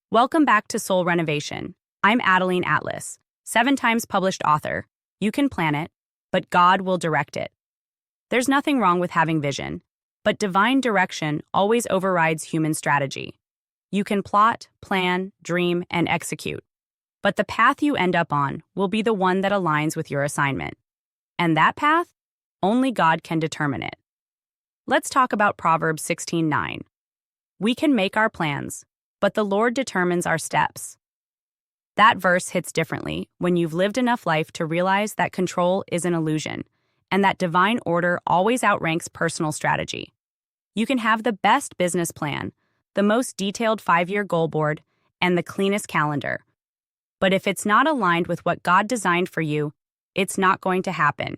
Welcome back to Soul Renovation. I'm Adeline Atlas, 7 times published author. You can plan it, but God will direct it. There's nothing wrong with having vision, but divine direction always overrides human strategy. You can plot, plan, dream, and execute, but the path you end up on will be the one that aligns with your assignment. And that path? Only God can determine it. Let's talk about Proverbs 16:9. We can make our plans, but the Lord determines our steps. That verse hits differently when you've lived enough life to realize that control is an illusion, and that divine order always outranks personal strategy. You can have the best business plan, the most detailed 5-year goal board, and the cleanest calendar. But if it's not aligned with what God designed for you, it's not going to happen.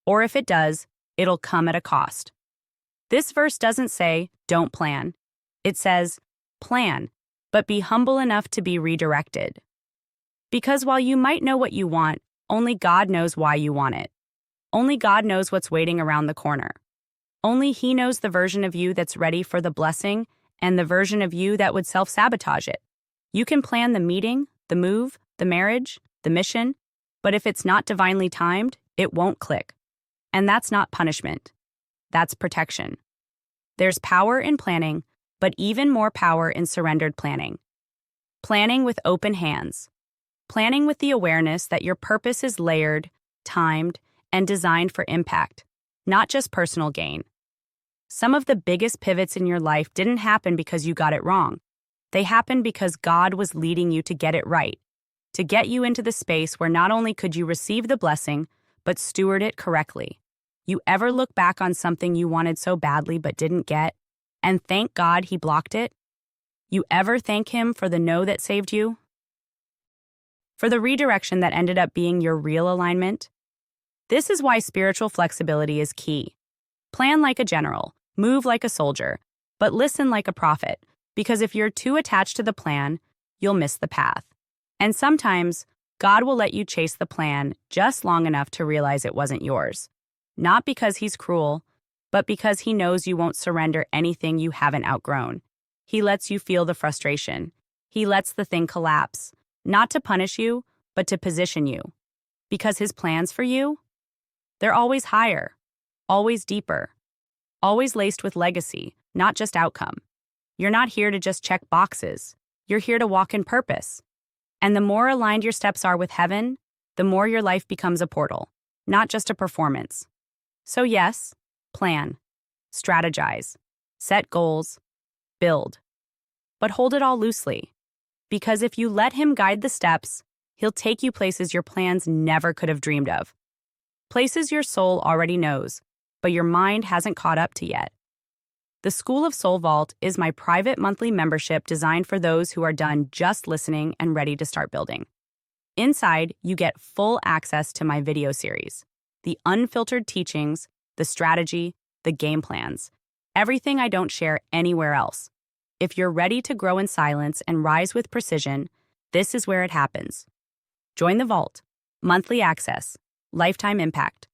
Or if it does, it'll come at a cost. This verse doesn't say, don't plan. It says, plan, but be humble enough to be redirected. Because while you might know what you want, only God knows why you want it. Only God knows what's waiting around the corner. Only He knows the version of you that's ready for the blessing and the version of you that would self-sabotage it. You can plan the meeting, the move, the marriage, the mission, but if it's not divinely timed, it won't click. And that's not punishment. That's protection. There's power in planning, but even more power in surrendered planning. Planning with open hands. Planning with the awareness that your purpose is layered, timed, and designed for impact, not just personal gain. Some of the biggest pivots in your life didn't happen because you got it wrong. They happened because God was leading you to get it right, to get you into the space where not only could you receive the blessing, but steward it correctly. You ever look back on something you wanted so badly but didn't get, and thank God He blocked it? You ever thank Him for the no that saved you? For the redirection that ended up being your real alignment? This is why spiritual flexibility is key. Plan like a general, move like a soldier, but listen like a prophet, because if you're too attached to the plan, you'll miss the path. And sometimes, God will let you chase the plan just long enough to realize it wasn't yours. Not because He's cruel, but because He knows you won't surrender anything you haven't outgrown. He lets you feel the frustration. He lets the thing collapse, not to punish you, but to position you. Because His plans for you? They're always higher, always deeper, always laced with legacy, not just outcome. You're not here to just check boxes. You're here to walk in purpose. And the more aligned your steps are with heaven, the more your life becomes a portal, not just a performance. So yes, plan, strategize, set goals, build. But hold it all loosely. Because if you let Him guide the steps, He'll take you places your plans never could have dreamed of. Places your soul already knows, but your mind hasn't caught up to yet. The School of Soul Vault is my private monthly membership designed for those who are done just listening and ready to start building. Inside, you get full access to my video series, the unfiltered teachings, the strategy, the game plans, everything I don't share anywhere else. If you're ready to grow in silence and rise with precision, this is where it happens. Join the vault, monthly access, lifetime impact.